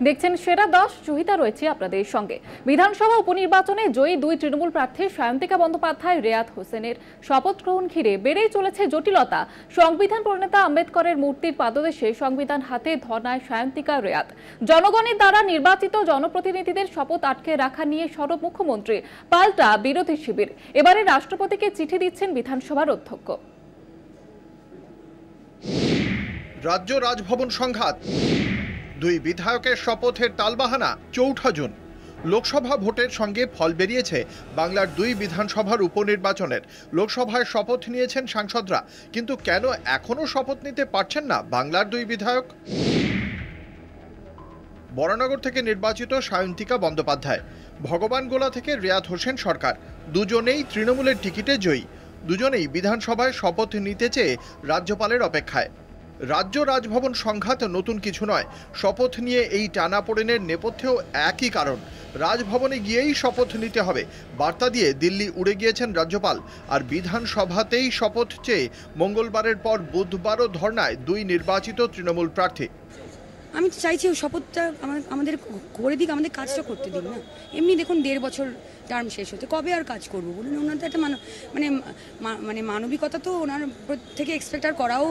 দেখছেন সেরা 10, জহিতা রয়েছে আপনাদের সঙ্গে। বিধানসভা উপনির্বাচনে জয়ী দুই তৃণমূল প্রার্থী সায়ন্তিকা বন্দ্যোপাধ্যায়, রেয়াত হোসেনের শপথ গ্রহণ ঘিরে বেড়েই চলেছে জটিলতা। সংবিধান প্রণেতা আম্বেদকরের মূর্তির পাদদেশে সংবিধান হাতে ধর্নায় সায়ন্তিকা, রেয়াত। জনগণের দ্বারা নির্বাচিত জনপ্রতিনিধিদের শপথ আটকে রাখা নিয়ে সরব মুখ্যমন্ত্রী, পাল্টা বিরোধী শিবির। এবারে রাষ্ট্রপতিকে চিঠি দিচ্ছেন বিধানসভার অধ্যক্ষ। রাজ্য রাজভবন সংঘাত, দুই বিধায়কের শপথের তালবাহানা। 4 জুন লোকসভা ভোটের সঙ্গে ফল বেরিয়েছে বাংলার দুই বিধানসভার উপনির্বাচনের। লোকসভায় শপথ নিয়েছেন সাংসদরা, কিন্তু কেন এখনো শপথ নিতে পারছেন না বাংলার দুই বিধায়ক? বরানগর থেকে নির্বাচিত সায়ন্তিকা বন্দ্যোপাধ্যায়, ভগবানগোলা থেকে রেয়াত হোসেন সরকার, দুজনেই তৃণমূলের টিকিটে জয়ী। দুজনেই বিধানসভায় শপথ নিতে চেয়ে রাজ্যপালের অপেক্ষায়। রাজ্য রাজভবন সংঘাত নতুন কিছু নয়। শপথ নিয়ে এই টানাপোড়েনের নেপথ্যেও একই কারণ, রাজভবনে গিয়েই শপথ নিতে হবে বার্তা দিয়ে দিল্লি উড়ে গিয়েছেন রাজ্যপাল। আর বিধানসভাতেই শপথ চেয়ে মঙ্গলবারের পর বুধবারও ধর্নায় দুই নির্বাচিত তৃণমূল প্রার্থী। আমি চাইছি ওই শপথটা আমাদের করে দিক, আমাদের কাজটা করতে দিন না। এমনি দেখুন 1.5 বছর টার্ম শেষ হতে, কবে আর কাজ করবো বলুন? ওনার তো একটা মানে মানবিকতা তো ওনার থেকে এক্সপেক্ট আর করাও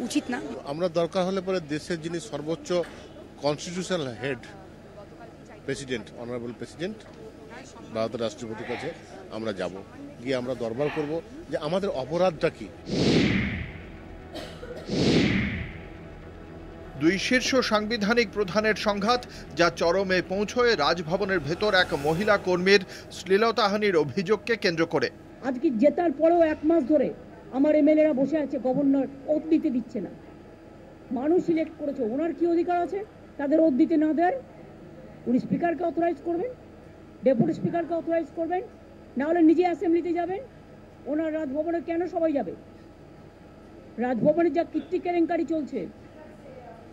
উচিত না। আমরা দরকার হলে পরে দেশের যিনি সর্বোচ্চ constitutional head, president, honourable president, ভারতের রাষ্ট্রপতির কাছে আমরা যাব, গিয়ে আমরা দরবার করব যে আমাদের অপরাধটা কি। দুই শীর্ষ সাংবিধানিক প্রধানের সংঘাত, যা চরমে পৌঁছয় রাজভবনের ভেতর এক মহিলা কর্মীর শ্লীলতাহানির অভিযোগকে কেন্দ্র করে। আজকে জেতার পরেও 1 মাস ধরে আমার এমএলএরা বসে আছে, গভর্নর ওত দিতে দিচ্ছে না। মানুষ সিলেক্ট করেছে, ওনার কি অধিকার আছে তাদের ওত দিতে না দেয়? উনি স্পিকারকে অথরাইজ করবেন, ডেপুটি স্পিকারকে অথরাইজ করবেন, না হলে নিজে অ্যাসেম্বলিতে যাবেন। ওনার রাজভবনে কেন সবাই যাবে? রাজভবনে যা কীর্তি কেলেঙ্কারি চলছে,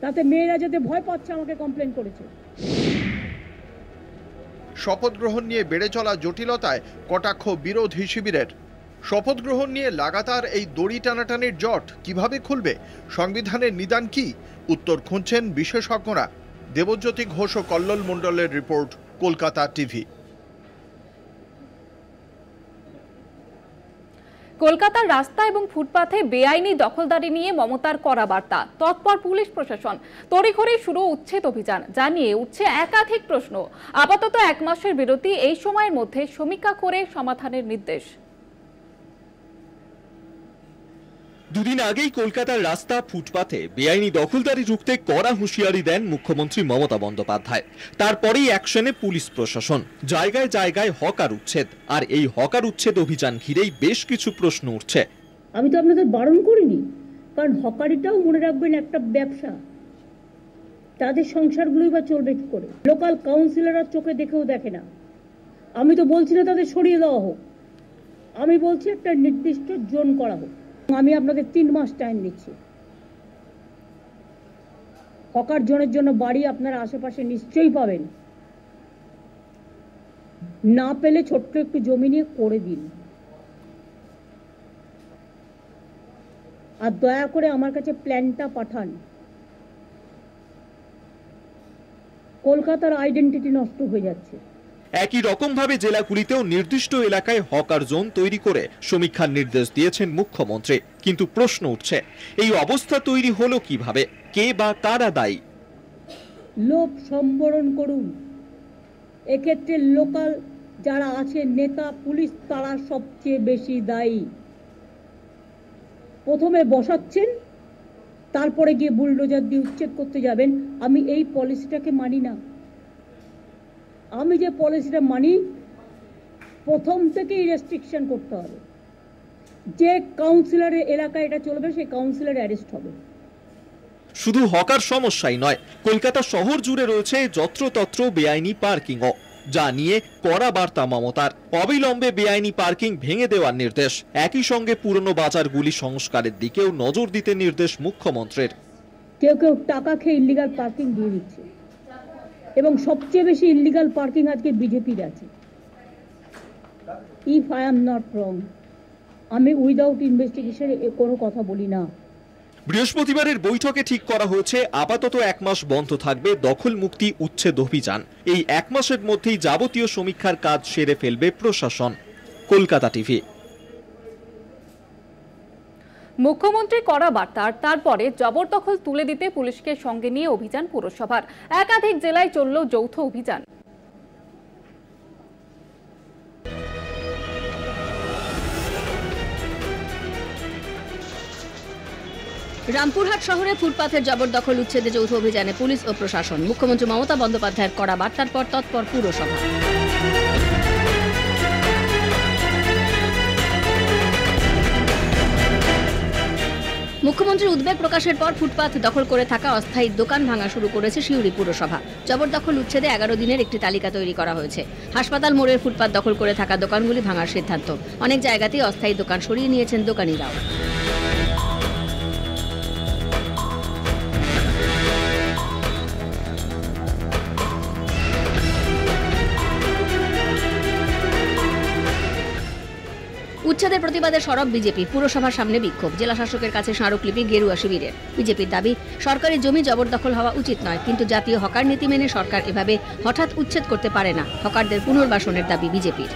তাতে মেয়েরা যাতে ভয় পাচ্ছে আমাকে কমপ্লেন করেছে। শপথ গ্রহণ নিয়ে বেড়ে চলা জটিলতায় কটাক্ষ বিরোধী শিবিরের। শপথ গ্রহণ নিয়ে লাগাতার এই দড়ি টানাটানির জট কিভাবে খুলবে? সংবিধানের নিদান কি? উত্তর খুঁজছেন বিশেষজ্ঞরা। দেবজ্যোতি ঘোষ ও কল্লোল মণ্ডলের রিপোর্ট, কলকাতা টিভি। কলকাতার রাস্তা এবং ফুটপাথে বেআইনি দখলদারি নিয়ে মমতার কড়া বার্তা। তৎপর পুলিশ প্রশাসন, তড়িঘড়ি শুরু উচ্ছেদ অভিযান, জানিয়ে উঠছে একাধিক প্রশ্ন। আপাতত 1 মাসের বিরতি, এই সময়ের মধ্যে সমীক্ষা করে সমাধানের নির্দেশ। দুদিন আগেই কলকাতার রাস্তা, ফুটপাথে বেআইনি দখলদারি রুখতে কড়া হুঁশিয়ারি দেন মুখ্যমন্ত্রী মমতা বন্দ্যোপাধ্যায়। তারপরেই অ্যাকশনে পুলিশ প্রশাসন, জায়গায় জায়গায় হকার উচ্ছেদ। আর এই হকার উচ্ছেদ অভিযান ঘিরেই বেশ কিছু প্রশ্ন উঠছে। আমি তো আপনাদের বারণ করিনি, কারণ হকারিটাও মনে রাখবেন একটা ব্যবসা, তাদের সংসারগুলোই বা চলবে কি করে? লোকাল কাউন্সিলররা চোখে দেখেও দেখে না। আমি তো বলছি না তাদের সরিয়ে দেওয়া হোক, আমি বলছি একটা নির্দিষ্ট জোন করা হোক। আমি আপনাকে 3 মাস টাইম দিচ্ছি। হকার জোনের জন্য বাড়ি আপনারা আশেপাশে নিশ্চয়ই পাবেন, না পেলে ছোট্ট একটু জমি নিয়ে করে দিন। আর দয়া করে আমার কাছে প্ল্যানটা পাঠান। কলকাতার আইডেন্টিটি নষ্ট হয়ে যাচ্ছে। একই রকম ভাবে জেলাগুলিতেও নির্দিষ্ট এলাকায় হকার জোন তৈরি করে সমীক্ষার নির্দেশ দিয়েছেন মুখ্যমন্ত্রী। কিন্তু প্রশ্ন উঠছে, এই অবস্থা তৈরি হলো কিভাবে? কে বা কারা দায়ী? লোক সম্বরণ করুন। এক্ষেত্রে লোকাল যারা আছে, নেতা, পুলিশ, তারা সবচেয়ে বেশি দায়ী। প্রথমে বসাচ্ছেন, তারপরে গিয়ে বুলডোজার দিয়ে উচ্ছেদ করতে যাবেন। আমি এই পলিসিটাকে মানি না। আমি যে পলিসিটা মানি, প্রথম থেকেই রেস্ট্রিকশন করতে হবে। যে কাউন্সিলরের এলাকায় এটা চলবে, সেই কাউন্সিলর অ্যারেস্ট হবে। শুধু হকার সমস্যাই নয়, কলকাতা শহর জুড়ে রয়েছে যত্রতত্র বেআইনি পার্কিংও, যা নিয়ে কড়া বার্তা মমতার। অবিলম্বে বেআইনি পার্কিং ভেঙে দেওয়ার নির্দেশ। একই সঙ্গে পুরনো বাজারগুলি সংস্কারের দিকেও নজর দিতে নির্দেশ মুখ্যমন্ত্রীর। কেউ কেউ টাকা খেয়ে ইল্লিগাল পার্কিং দিয়ে দিচ্ছে, এবং সবচেয়ে বেশি ইল্লিগাল পার্কিং আজকে বিজেপির আছে। If I am not wrong, আমি উইদাউট ইনভেস্টিগেশন কোনো কথা বলি না। বৃহস্পতিবারের বৈঠকে ঠিক করা হয়েছে আপাতত 1 মাস বন্ধ থাকবে দখল মুক্তি উচ্ছেদ অভিযান। এই 1 মাসের মধ্যেই যাবতীয় সমীক্ষার কাজ সেরে ফেলবে প্রশাসন। কলকাতা টিভি। মুখ্যমন্ত্রী করা বার্তা, তারপরে জবরদখল তুলে দিতে পুলিশকে সঙ্গে নিয়ে অভিযান পুরসভার। একাধিক জেলায় চলল যৌথ অভিযান। রামপুরহাট শহরে ফুটপাথের জবরদখল উচ্ছেদে যৌথ অভিযানে পুলিশ ও প্রশাসন। মুখ্যমন্ত্রী মমতা বন্দ্যোপাধ্যায়ের কড়া বার্তার পর তৎপর পুরসভা। মুখ্যমন্ত্রীর উদ্বেগ প্রকাশের পর ফুটপাথ দখল করে থাকা অস্থায়ী দোকান ভাঙা শুরু করেছে সিউড়ি পুরসভা। জবরদখল উচ্ছেদে 11 দিনের একটি তালিকা তৈরি করা হয়েছে। হাসপাতাল মোড়ের ফুটপাথ দখল করে থাকা দোকানগুলি ভাঙার সিদ্ধান্ত। অনেক জায়গাতেই অস্থায়ী দোকান সরিয়ে নিয়েছেন দোকানিরাও। উচ্ছেদের প্রতিবাদে সরব বিজেপি। পুরসভার সামনে বিক্ষোভ। জেলা শাসকের কাছে স্মারকলিপি গেরুয়া শিবিরের। বিজেপির দাবি, সরকারি জমি জবরদখল হওয়া উচিত নয়, কিন্তু জাতীয় হকার নীতি মেনে সরকার এভাবে হঠাৎ উচ্ছেদ করতে পারে না। হকারদের পুনর্বাসনের দাবি বিজেপির।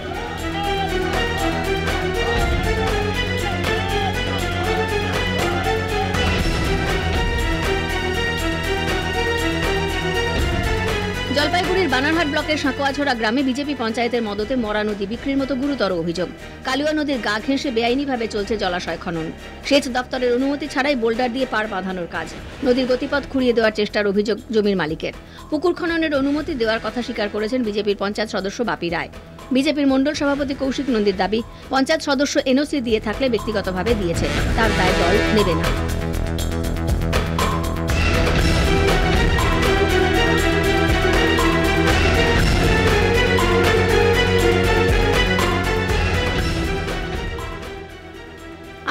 জলপাইগুড়ির বানারহাট ব্লকের সাঁকোয়াঝোড়া গ্রামে বিজেপি পঞ্চায়েতের মদতে মরা নদী বিক্রির মতো গুরুতর অভিযোগ। কালুয়া নদীর গা ঘেঁষে বেআইনিভাবে চলছে জলাশয় খনন। সেচ দপ্তরের অনুমতি ছাড়াই বোল্ডার দিয়ে পার বাঁধানোর কাজ। নদীর গতিপথ খুঁড়িয়ে দেওয়ার চেষ্টার অভিযোগ জমির মালিকের। পুকুর খননের অনুমতি দেওয়ার কথা স্বীকার করেছেন বিজেপির পঞ্চায়েত সদস্য বাপি রায়। বিজেপির মণ্ডল সভাপতি কৌশিক নন্দীর দাবি, পঞ্চায়েত সদস্য এনওসি দিয়ে থাকলে ব্যক্তিগতভাবে দিয়েছে, তার দায় দল নেবে না।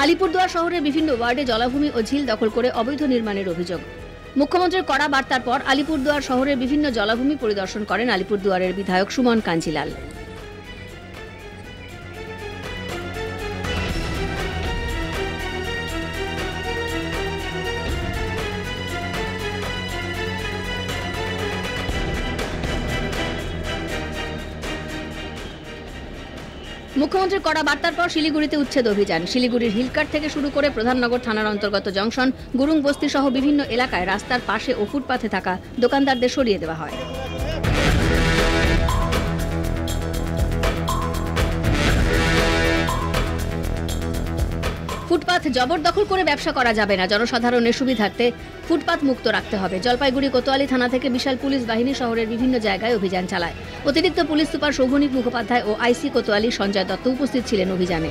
আলিপুরদুয়ার শহরের বিভিন্ন ওয়ার্ডে জলাভূমি ও ঝিল দখল করে অবৈধ নির্মাণের অভিযোগ। মুখ্যমন্ত্রীর কড়া বার্তার পর আলিপুরদুয়ার শহরের বিভিন্ন জলাভূমি পরিদর্শন করেন আলিপুরদুয়ারের বিধায়ক সুমন কাঞ্জিলাল। মুখ্যমন্ত্রীর কড়া বার্তার পর শিলিগুড়িতে উচ্ছেদ অভিযান। শিলিগুড়ির হিলকাট থেকে শুরু করে প্রধাননগর থানার অন্তর্গত জংশন, গুরুং বস্তি সহ বিভিন্ন এলাকায় রাস্তার পাশে ও ফুটপাথে থাকা দোকানদারদের সরিয়ে দেওয়া হয়। ফুটপাথ জবরদখল করে ব্যবসা করা যাবে না। জনসাধারণের সুবিধার্থে ফুটপাথ মুক্ত রাখতে হবে। জলপাইগুড়ি কোতোয়ালি থানা থেকে বিশাল পুলিশ বাহিনী শহরের বিভিন্ন জায়গায় অভিযান চালায়। অতিরিক্ত পুলিশ সুপার শৌভনিক মুখোপাধ্যায় ও আইসি কোতোয়ালি সঞ্জয় দত্ত উপস্থিত ছিলেন অভিযানে।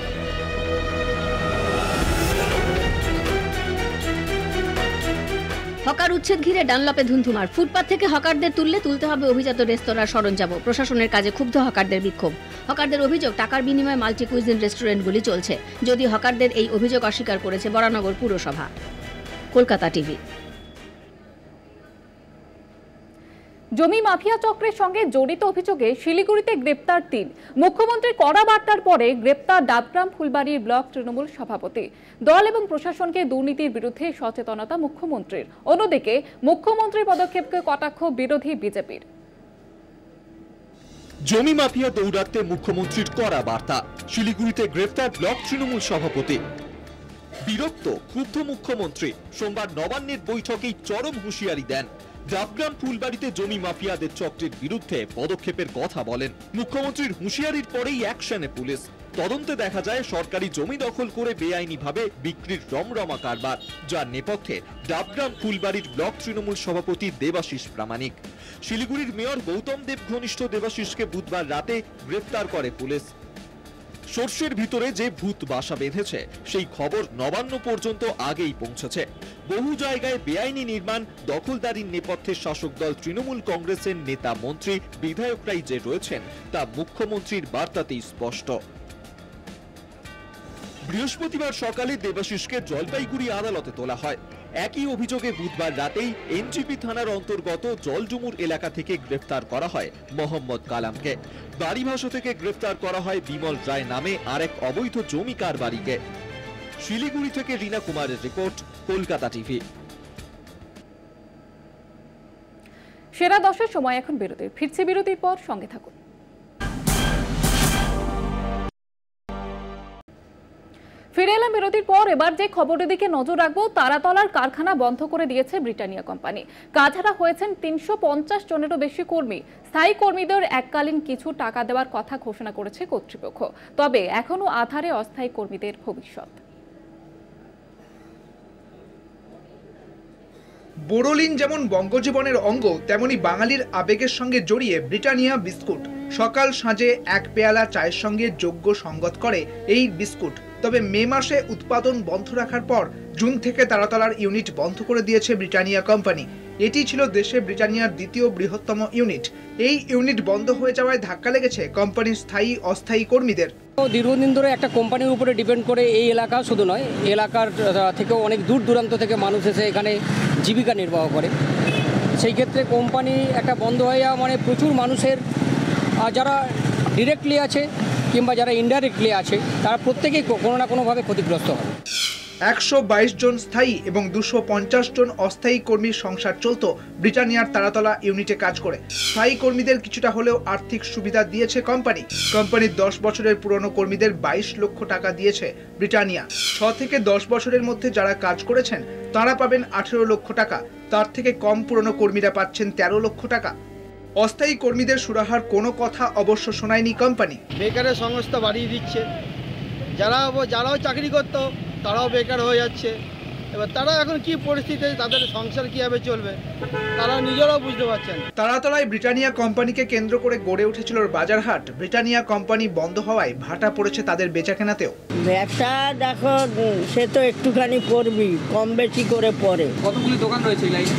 হকার উচ্ছেদ ঘিরে ডানলপে ধুন্ধুমার। ফুটপাথ থেকে হকারদের তুলতে হবে অভিজাত রেস্তোরাঁর সরঞ্জাম। প্রশাসনের কাজে ক্ষুব্ধ হকারদের বিক্ষোভ। হকারদের অভিযোগ, টাকার বিনিময়ে মাল্টি কুইজিন রেস্টুরেন্টগুলি চলছে। যদি হকারদের এই অভিযোগ অস্বীকার করেছে বরানগর পুরসভা। কলকাতা টিভি। জমি মাফিয়া চক্রের সঙ্গে জড়িত অভিযোগে শিলিগুড়িতে গ্রেপ্তার 3। মুখ্যমন্ত্রীর কড়া বার্তার পরে গ্রেপ্তার ডাবগ্রাম ফুলবাড়ির ব্লক তৃণমূল সভাপতি। দল এবং প্রশাসনকে দুর্নীতির বিরুদ্ধে সচেতনতা মুখ্যমন্ত্রীর। অন্যদিকে মুখ্যমন্ত্রীর পদক্ষেপকে কটাক্ষ বিরোধী বিজেপির। জমি মাফিয়া দৌড়াতে মুখ্যমন্ত্রীর কড়া বার্তা। শিলিগুড়িতে গ্রেফতার ব্লক তৃণমূল সভাপতি। বিরক্ত ক্ষুব্ধ মুখ্যমন্ত্রী। সোমবার নবান্নের বৈঠকেই চরম হুঁশিয়ারি দেন। ডাবগ্রাম ফুলবাড়িতে জমি মাফিয়াদের চক্রের বিরুদ্ধে পদক্ষেপের কথা বলেন। মুখ্যমন্ত্রীর হুঁশিয়ারির পরেই অ্যাকশনে পুলিশ। তদন্তে দেখা যায় সরকারি জমি দখল করে বেআইনিভাবে বিক্রির রমরমা কারবার, যার নেপথ্যে ডাবগ্রাম ফুলবাড়ির ব্লক তৃণমূল সভাপতি দেবাশিস প্রামাণিক। শিলিগুড়ির মেয়র গৌতম দেব ঘনিষ্ঠ দেবাশিসকে বুধবার রাতে গ্রেফতার করে পুলিশ। সর্ষের ভিতরে যে ভূত বাসা বেঁধেছে সেই খবর নবান্ন পর্যন্ত আগেই পৌঁছেছে। বহু জায়গায় বেআইনি নির্মাণ, দখলদারির নেপথ্যে শাসক দল তৃণমূল কংগ্রেসের নেতা, মন্ত্রী, বিধায়করাই যে রয়েছেন তা মুখ্যমন্ত্রীর বার্তাতেই স্পষ্ট। বৃহস্পতিবার সকালে দেবাশিসকে জলপাইগুড়ি আদালতে তোলা হয়। একই অভিযোগে বুধবার রাতেই এনজিপি থানার অন্তর্গত জলডুমুর এলাকা থেকে গ্রেফতার করা হয় মোহাম্মদ কালামকে। বাড়িভাসা থেকে গ্রেফতার করা হয় বিমল রায় নামে আরেক অবৈধ জমি কারবারিকে। শিলিগুড়ি থেকে রীনা কুমারের রিপোর্ট, কলকাতা টিভি। সেরা 10-এর সময় এখন বিরতির। ফিরছে বিরতির পর, সঙ্গে থাকুন। ফিরে এলাম বিরতির পর। এবার যে খবরের দিকে নজর রাখবো, তারাতলার কারখানা বন্ধ করে দিয়েছে ব্রিটানিয়া কোম্পানি। কাজহারা হয়েছেন 350 জনেরও বেশি কর্মী। স্থায়ী কর্মীদের এককালীন কিছু টাকা দেওয়ার কথা ঘোষণা করেছে কর্তৃপক্ষ, তবে এখনো আধারে অস্থায়ী কর্মীদের ভবিষ্যৎ। বোরোলিন যেমন বঙ্গজীবনের অঙ্গ, তেমনি বাঙালির আবেগের সঙ্গে জড়িয়ে ব্রিটানিয়া বিস্কুট। সকাল সাঁঝে এক পেয়ালা চায়ের সঙ্গে যোগ্য সঙ্গত করে এই বিস্কুট। তবে মে মাসে উৎপাদন বন্ধ রাখার পর জুন থেকে তারাতলার ইউনিট বন্ধ করে দিয়েছে ব্রিটানিয়া কোম্পানি। এটি ছিল দেশে ব্রিটানিয়ার দ্বিতীয় বৃহত্তম ইউনিট। এই ইউনিট বন্ধ হয়ে যাওয়ায় ধাক্কা লেগেছে কোম্পানির স্থায়ী অস্থায়ী কর্মীদের। দীর্ঘদিন ধরে একটা কোম্পানির উপরে ডিপেন্ড করে এই এলাকা শুধু নয়, এলাকার থেকেও অনেক দূর দূরান্ত থেকে মানুষ এসে এখানে জীবিকা নির্বাহ করে। সেই ক্ষেত্রে কোম্পানি একটা বন্ধ হয়ে যাওয়া মানে প্রচুর মানুষের, যারা ডিরেক্টলি আছে কিংবা যারা ইনডাইরেক্টলি আছে, তারা প্রত্যেকেই কোনো না কোনোভাবে ক্ষতিগ্রস্ত হবে। 122 জন স্থায়ী এবং 250 জন অস্থায়ী কর্মীর সংসার চলত ব্রিটানিয়ার তারাতলা ইউনিটে কাজ করে। স্থায়ী কর্মীদের কিছুটা হলেও আর্থিক সুবিধা দিয়েছে কোম্পানি। কোম্পানির 10 বছরের পুরনো কর্মীদের 22 লক্ষ টাকা দিয়েছে ব্রিটানিয়া। 6 থেকে 10 বছরের মধ্যে যারা কাজ করেছেন তারা পাবেন 18 লক্ষ টাকা। তার থেকে কম পুরনো কর্মীরা পাচ্ছেন 13 লক্ষ টাকা। অস্থায়ী কর্মীদের সুরাহার কোনো কথা অবশ্য শোনায়নি কোম্পানি। বেকারের সংস্থা বাড়িয়ে দিচ্ছে, যারাও চাকরি করতো তারাও বেকার হয়ে যাচ্ছে। এবার তারা এখন কি পরিস্থিতি, তাদের সংসার কিভাবে চলবে তারা নিজেরাও বুঝতে পারছেন। তারাতলায় ব্রিটানিয়া কোম্পানিকে কেন্দ্র করে গড়ে উঠেছিল বাজারহাট। ব্রিটানিয়া কোম্পানি বন্ধ হওয়ায় ভাটা পড়েছে তাদের বেচাকেনাতেও। ব্যবসা দেখো, সে তো একটুখানি করবি, কম বেশি করে পড়ে। কতগুলি দোকান রয়েছে এই লাইনে?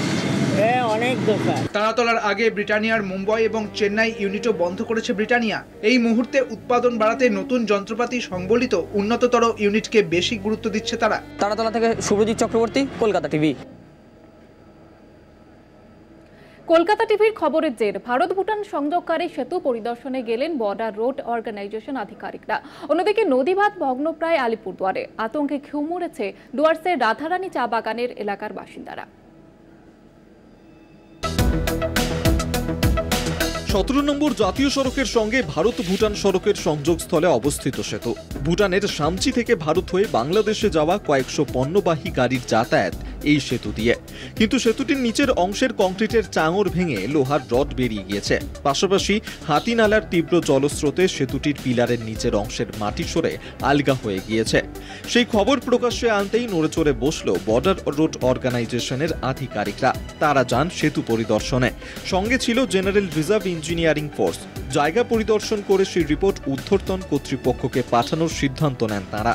হ্যাঁ, অনেক দোকান। তারাতলার আগে ব্রিটানিয়ার মুম্বাই এবং চেন্নাই ইউনিটও বন্ধ করেছে ব্রিটানিয়া। এই মুহূর্তে উৎপাদন বাড়াতে নতুন যন্ত্রপাতি সংবলিত উন্নততর ইউনিটকে বেশি গুরুত্ব দিচ্ছে তারা। তারাতলা থেকে শুভজিৎ চক্রবর্তী, কলকাতা টিভি। কলকাতা টিভির খবরের জের, ভারত ভুটান সংযোগকারী সেতু পরিদর্শনে গেলেন বর্ডার রোড অর্গানাইজেশন আধিকারিকরা। অন্যদিকে নদীবাঁধ ভগ্নপ্রায় আলিপুরদুয়ারে। আতঙ্কে ঘুম মুড়েছে ডুয়ার্সের রাধারানী চা বাগানের এলাকার বাসিন্দারা। 17 নম্বর জাতীয় সড়কের সঙ্গে ভারত ভুটান সড়কের সংযোগস্থলে অবস্থিত সেতু। ভুটানের সামচি থেকে ভারত হয়ে বাংলাদেশে যাওয়া কয়েকশো পণ্যবাহী গাড়ির যাতায়াত এই সেতু দিয়ে। কিন্তু সেতুটির নিচের অংশের কংক্রিটের চাঙড় ভেঙে লোহার রড বেরিয়ে গিয়েছে। পাশাপাশি হাতিনালার তীব্র জলস্রোতে সেতুটির পিলারের নিচের অংশের মাটি সরে আলগা হয়ে গিয়েছে। সেই খবর প্রকাশ্যে আনতেই নড়েচড়ে বসল বর্ডার রোড অর্গানাইজেশনের আধিকারিকরা। তারা যান সেতু পরিদর্শনে। সঙ্গে ছিল জেনারেল রিজার্ভ ইঞ্জিনিয়ারিং ফোর্স। জায়গা পরিদর্শন করে সেই রিপোর্ট ঊর্ধ্বতন কর্তৃপক্ষকে পাঠানোর সিদ্ধান্ত নেন তারা।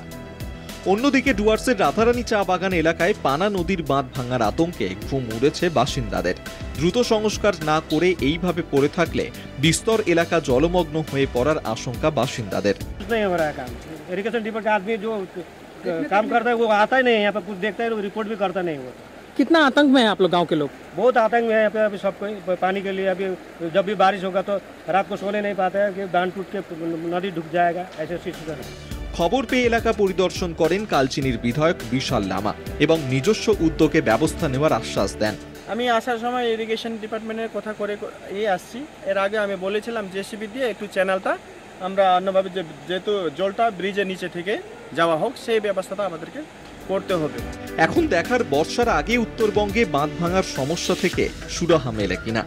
অন্যদিকে ডুয়ার্সের রাধারানী চা বাগান এলাকায় পানা নদীর বাঁধ ভাঙার আতঙ্কে ঘুম উড়েছে বাসিন্দাদের। দ্রুত সংস্কার না করে এইভাবে পড়ে থাকলে বিস্তর এলাকা জলমগ্ন হয়ে পড়ার আশঙ্কা বাসিন্দাদের। इरिगेशन डिपार्टमेंट आदमी जो काम करता है वो आता ही नहीं है, यहाँ पे कुछ देखता है रिपोर्ट भी करता नहीं वो। कितना आतंक में है आप लोग गांव के लोग? बहुत आतंक में है यहाँ पे अभी सबको पानी के लिए। अभी जब भी बारिश होगा तो रात को सोने नहीं पाते हैं कि बांध टूट के नदी ढुक जाएगा, ऐसे सिचुएशन। খবর পেয়ে এলাকা পরিদর্শন করেন কালচিনির বিধায়ক বিশাল লামা এবং নিজস্ব উদ্যোগে ব্যবস্থা নেওয়ার আশ্বাস দেন। আমি আসার সময় ইরিগেশন ডিপার্টমেন্টের কথা করে আসছি। এর আগে আমি বলেছিলাম জেসিবি দিয়ে একটু চ্যানেলটা আমরা অন্যভাবে, যেহেতু জলটা ব্রিজের নিচে থেকে যাওয়া হোক, সেই ব্যবস্থাটা আমাদেরকে করতে হবে। এখন দেখার বর্ষার আগে উত্তরবঙ্গে বাঁধ ভাঙার সমস্যা থেকে সুরাহা মেলে কিনা।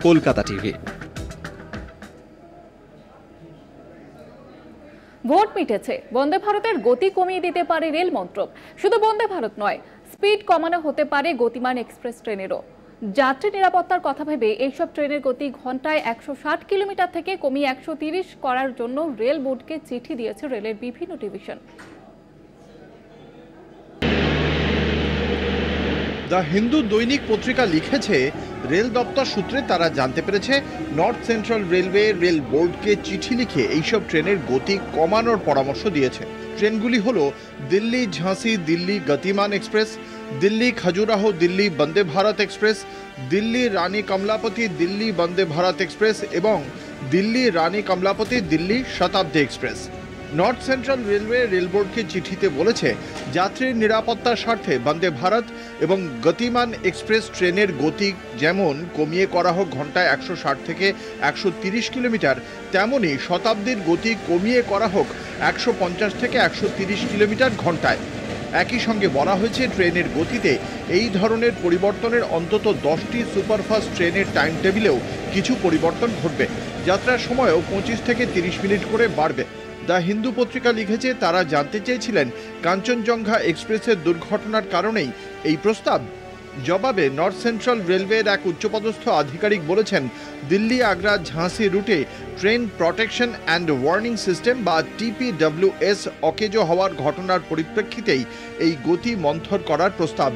কলকাতা টিভি। ভোট মিটেছে, বন্দে ভারতের গতি কমিয়ে দিতে পারে রেল মন্ত্রক। শুধু বন্দে ভারত নয়, স্পিড কমানো হতে পারে গতিমান এক্সপ্রেস ট্রেনেরও। যাত্রী নিরাপত্তার কথা ভেবে এইসব ট্রেনের গতি ঘন্টায় 160 কিলোমিটার থেকে কমিয়ে 130 করার জন্য রেল বোর্ডকে চিঠি দিয়েছে রেলের বিভিন্ন ডিভিশন। দ্য হিন্দু দৈনিক পত্রিকা লিখেছে, রেল দপ্তর সূত্রে তারা জানতে পেরেছে নর্থ সেন্ট্রাল রেলওয়ে রেল বোর্ডকে চিঠি লিখে এইসব ট্রেনের গতি কমানোর পরামর্শ দিয়েছে। ট্রেনগুলি হলো দিল্লি ঝাঁসি দিল্লি গতিমান এক্সপ্রেস, দিল্লি খাজুরাহ দিল্লি বন্দে ভারত এক্সপ্রেস, দিল্লি রানী কমলাপতি দিল্লি বন্দে ভারত এক্সপ্রেস এবং দিল্লি রানী কমলাপতি দিল্লি শতাব্দী এক্সপ্রেস। নর্থ সেন্ট্রাল রেলওয়ে রেলবোর্ডকে চিঠিতে বলেছে, যাত্রীর নিরাপত্তার স্বার্থে বন্দে ভারত এবং গতিমান এক্সপ্রেস ট্রেনের গতি যেমন কমিয়ে করা হোক ঘন্টায় 160 থেকে 130 কিলোমিটার, তেমনি শতাব্দীর গতি কমিয়ে করা হোক 150 থেকে 130 কিলোমিটার ঘন্টায়। একই সঙ্গে বলা হয়েছে, ট্রেনের গতিতে এই ধরনের পরিবর্তনের অন্তত 10টি সুপারফাস্ট ট্রেনের টাইম টেবিলেও কিছু পরিবর্তন ঘটবে। যাত্রার সময়ও 25 থেকে 30 মিনিট করে বাড়বে। দ্য হিন্দু পত্রিকা লিখেছে, তারা জানতে চেয়েছিলেন কাঞ্চনজঙ্ঘা এক্সপ্রেসের দুর্ঘটনার কারণেই এই প্রস্তাব। জবাবে নর্থ সেন্ট্রাল রেলওয়ের এক উচ্চপদস্থ আধিকারিক বলেছেন, দিল্লি আগ্রা ঝাঁসি রুটে train protection and warning system বা TPWS অকেজো হওয়ার ঘটনার পরিপ্রেক্ষিতেই এই গতি মন্থর করার প্রস্তাব।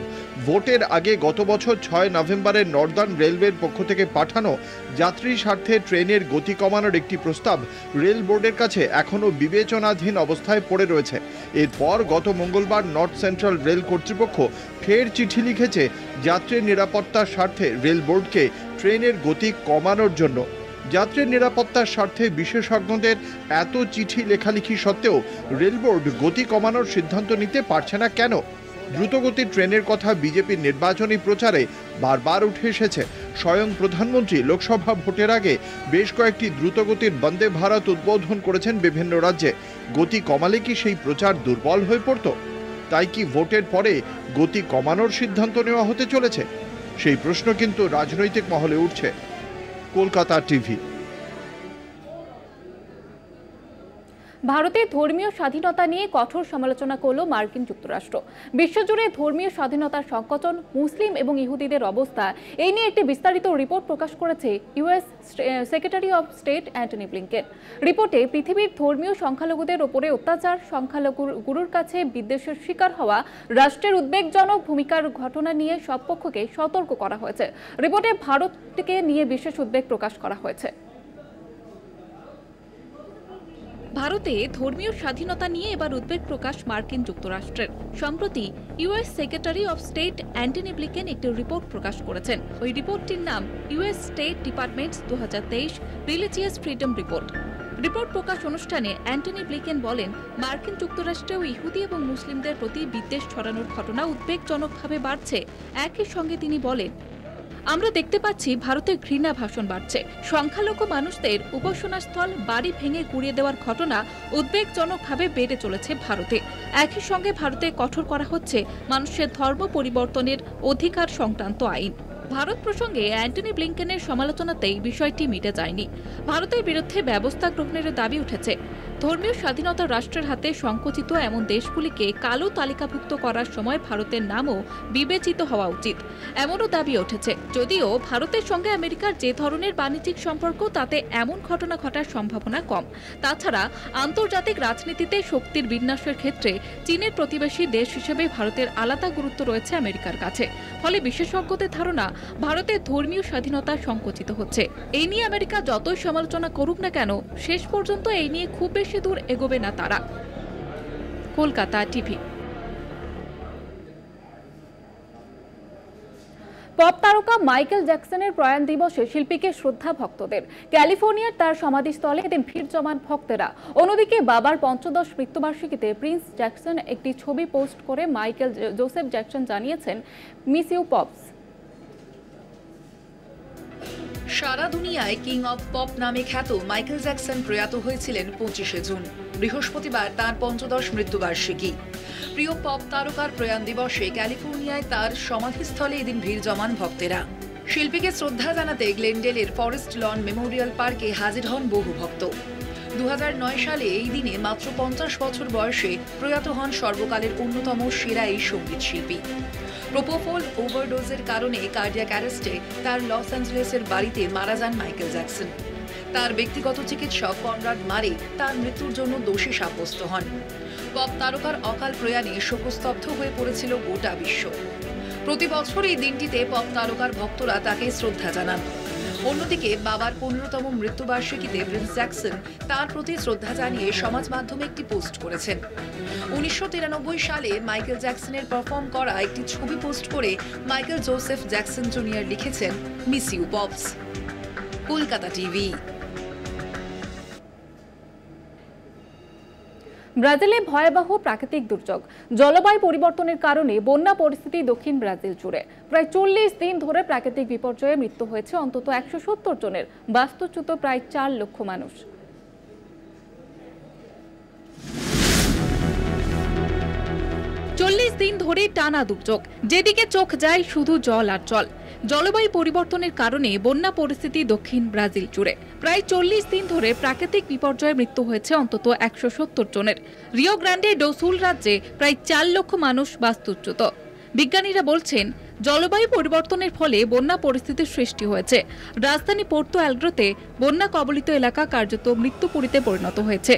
ভোটের আগে গত বছর 6 নভেম্বরের নর্দার্ন রেলওয়ের পক্ষ থেকে পাঠানো যাত্রী স্বার্থে ট্রেনের গতি কমানোর একটি প্রস্তাব রেল বোর্ডের কাছে এখনও বিবেচনাধীন অবস্থায় পড়ে রয়েছে। এরপর গত মঙ্গলবার নর্থ সেন্ট্রাল রেল কর্তৃপক্ষ ফের চিঠি লিখেছে যাত্রীর নিরাপত্তার স্বার্থে রেল বোর্ডকে ট্রেনের গতি কমানোর জন্য। যাত্রীর নিরাপত্তার স্বার্থে বিশেষজ্ঞদের এত চিঠি লেখালেখি সত্ত্বেও রেল বোর্ড গতি কমানোর সিদ্ধান্ত নিতে পারছে না কেন? দ্রুতগতির ট্রেনের কথা বিজেপির নির্বাচনী প্রচারে বারবার উঠে এসেছে। স্বয়ং প্রধানমন্ত্রী লোকসভা ভোটের আগে বেশ কয়েকটি দ্রুতগতির বন্দে ভারত উদ্বোধন করেছেন বিভিন্ন রাজ্যে। গতি কমালে কি সেই প্রচার দুর্বল হয়ে পড়ত? তাই কি ভোটের পরে গতি কমানোর সিদ্ধান্ত নেওয়া হতে চলেছে? সেই প্রশ্ন কিন্তু রাজনৈতিক মহলে উঠছে। কলকাতা টিভি। ভারতের ধর্মীয় স্বাধীনতা নিয়ে কঠোর সমালোচনা করল মার্কিন যুক্তরাষ্ট্র। বিশ্বজুড়ে ধর্মীয় স্বাধীনতার সংকোচন, মুসলিম এবং ইহুদিদের অবস্থা, এই নিয়ে একটি বিস্তারিত রিপোর্ট প্রকাশ করেছে US secretary of state Antony Blinken. রিপোর্টে পৃথিবীর ধর্মীয় সংখ্যালঘুদের ওপরে অত্যাচার, সংখ্যালঘুর কাছে বিদ্বেষের শিকার হওয়া, রাষ্ট্রের উদ্বেগজনক ভূমিকার ঘটনা নিয়ে সব পক্ষকে সতর্ক করা হয়েছে। রিপোর্টে ভারতকে নিয়ে বিশেষ উদ্বেগ প্রকাশ করা হয়েছে। ভারতে ধর্মীয় স্বাধীনতা নিয়ে এবার উদ্বেগ প্রকাশ মার্কিন যুক্তরাষ্ট্রের। সম্প্রতি US secretary of state Antony Blinken একটি রিপোর্ট প্রকাশ করেছেন। ওই রিপোর্টটির নাম US state departments 2023 religious freedom report. Report প্রকাশ অনুষ্ঠানে অ্যান্টনি ব্লিংকেন বলেন, মার্কিন যুক্তরাষ্ট্রেও ইহুদি এবং মুসলিমদের প্রতি বিদ্বেষ ছড়ানোর ঘটনা উদ্বেগজনকভাবে বাড়ছে। একই সঙ্গে তিনি বলেন, আমরা দেখতে পাচ্ছি ভারতের ঘৃণা ভাষণ বাড়ছে। সংখ্যালঘু মানুষদের উপাসনাস্থল, বাড়ি ভেঙে গুঁড়িয়ে দেওয়ার ঘটনা উদ্বেগজনকভাবে বেড়ে চলেছে ভারতে। একই সঙ্গে ভারতে কঠোর করা হচ্ছে মানুষের ধর্ম পরিবর্তনের অধিকার সংক্রান্ত আইন। ভারত প্রসঙ্গে অ্যান্টনি ব্লিংকেনের সমালোচনাতেই বিষয়টি মিটে যায়নি। ভারতের বিরুদ্ধে ব্যবস্থা গ্রহণের দাবি উঠেছে। ধর্মীয় স্বাধীনতা রাষ্ট্রের হাতে সংকুচিত এমন দেশগুলিকে কালো তালিকাভুক্ত করার সময় ভারতের নামও বিবেচিত হওয়া উচিত, এমনও দাবি উঠেছে। যদিও ভারতের সঙ্গে আমেরিকার যে ধরনের বাণিজ্যিক সম্পর্ক, তাতে এমন ঘটনা ঘটার সম্ভাবনা কম। তাছাড়া আন্তর্জাতিক রাজনীতিতে শক্তির বিন্যাসের ক্ষেত্রে চীনের প্রতিবেশী দেশ হিসেবে ভারতের আলাদা গুরুত্ব রয়েছে আমেরিকার কাছে। ফলে বিশেষজ্ঞদের ধারণা, ভারতের ধর্মীয় স্বাধীনতা সংকুচিত হচ্ছে। এই নিয়ে আমেরিকা যতই সমালোচনা করুক না কেন, শেষ পর্যন্ত এই নিয়ে খুব বেশি দূর এগোবে না তারা। কলকাতা টিভি। পপ তারকা মাইকেল জ্যাকসনের প্রয়াণ দিবসে শিল্পীকে শ্রদ্ধা ভক্তদের। ক্যালিফোর্নিয়ার তার সমাধিস্থলে এদিন ভিড় জমান ভক্তেরা। অন্যদিকে বাবার ৫৫ মৃত্যুবার্ষিকীতে প্রিন্স জ্যাকসন একটি ছবি পোস্ট করে মাইকেল জোসেফ জ্যাকসন জানিয়েছেন, মিস ইউ পপস। সারা দুনিয়ায় কিং অব পপ নামে খ্যাত মাইকেল জ্যাকসন প্রয়াত হয়েছিলেন 25শে জুন। বৃহস্পতিবার তাঁর ৫৫ মৃত্যুবার্ষিকী। প্রিয় পপ তারকার প্রয়াণ দিবসে ক্যালিফোর্নিয়ায় তার সমাধিস্থলে এদিন ভিড় জমান ভক্তেরা। শিল্পীকে শ্রদ্ধা জানাতে গ্লেনডেলের ফরেস্ট লন মেমোরিয়াল পার্কে হাজির হন বহু ভক্ত। 2009 সালে এই দিনে মাত্র 50 বছর বয়সে প্রয়াত হন সর্বকালের অন্যতম সেরা এই সঙ্গীত শিল্পী। প্রোপোফল ওভারডোজের কারণে কার্ডিয়াক অ্যারেস্টে তার লস অ্যাঞ্জেলেসের বাড়িতে মারা যান মাইকেল জ্যাকসন। তার ব্যক্তিগত চিকিৎসক কনরাড মারে তার মৃত্যুর জন্য দোষী সাব্যস্ত হন। পপ তারকার অকাল প্রয়াণে শোকস্তব্ধ হয়ে পড়েছিল গোটা বিশ্ব। প্রতি বছর এই দিনটিতে পপ তারকার ভক্তরা তাকে শ্রদ্ধা জানান। অন্যদিকে বাবার 15তম মৃত্যুবার্ষিকীতে প্রিন্স জ্যাকসন তার প্রতি শ্রদ্ধা জানিয়ে সমাজ মাধ্যমে একটি পোস্ট করেছেন। 1993 সালে মাইকেল জ্যাকসনের পারফর্ম করা একটি ছবি পোস্ট করে মাইকেল জোসেফ জ্যাকসন জুনিয়র লিখেছেন, miss you pops. Kolkata TV. ব্রাজিলে ভয়াবহ প্রাকৃতিক দুর্যোগ, জলবায়ু পরিবর্তনের কারণে বন্যা পরিস্থিতি দক্ষিণ ব্রাজিল জুড়ে। প্রায় 40 দিন ধরে প্রাকৃতিক বিপর্যয়ে মৃত্যু হয়েছে অন্তত 170 জনের, বাস্তুচ্যুত প্রায় 4 লক্ষ মানুষ। দিন ধরে টানা দুর্যোগ, যেদিকে চোখ যায় শুধু জল আর জল। জলবায়ু পরিবর্তনের কারণে বন্যা পরিস্থিতি দক্ষিণ ব্রাজিল জুড়ে। প্রায় 40 দিন ধরে প্রাকৃতিক বিপর্যয়ে মৃত্যু হয়েছে অন্তত 170 জনের। রিও গ্রান্ডে ডো সুল রাজ্যে প্রায় 4 লক্ষ মানুষ বাস্তুচ্যুত। বিজ্ঞানীরা বলছেন, জলবায়ু পরিবর্তনের ফলে বন্যা পরিস্থিতির সৃষ্টি হয়েছে। রাজধানী পোর্তো অ্যালগ্রেতে বন্যা কবলিত এলাকা কার্যত মৃত্যুপুরীতে পরিণত হয়েছে।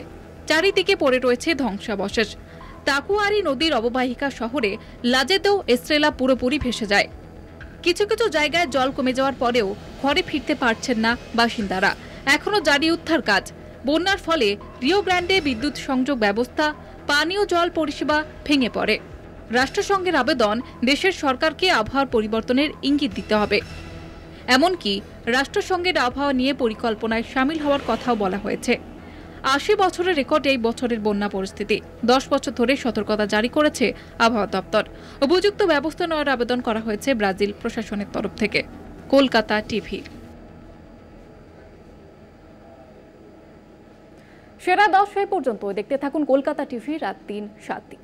চারিদিকে পড়ে রয়েছে ধ্বংসাবশেষ। তাকুয়ারি নদীর অববাহিকা শহরে লাজেদো এস্ট্রেলা পুরোপুরি ভেসে যায়। কিছু কিছু জায়গায় জল কমে যাওয়ার পরেও ঘরে ফিরতে পারছেন না বাসিন্দারা। এখনো জারি উদ্ধার কাজ। বন্যার ফলে রিও গ্রান্ডে বিদ্যুৎ সংযোগ ব্যবস্থা, পানীয় জল পরিষেবা ভেঙে পড়ে। রাষ্ট্রসংঘের আবেদন, দেশের সরকারকে আবহাওয়ার পরিবর্তনের ইঙ্গিত দিতে হবে। এমনকি রাষ্ট্রসংঘের আবহাওয়া নিয়ে পরিকল্পনায় সামিল হওয়ার কথাও বলা হয়েছে। 80 বছরের রেকর্ড এই বছরের বন্যা পরিস্থিতি। 10 বছর ধরে সতর্কতা জারি করেছে আবহাওয়া দপ্তর। উপযুক্ত ব্যবস্থা নেওয়ার আবেদন করা হয়েছে ব্রাজিল প্রশাসনের তরফ থেকে। কলকাতা টিভি। সেরা 10 পর্যন্ত দেখতে থাকুন কলকাতা টিভি রাত 3-7।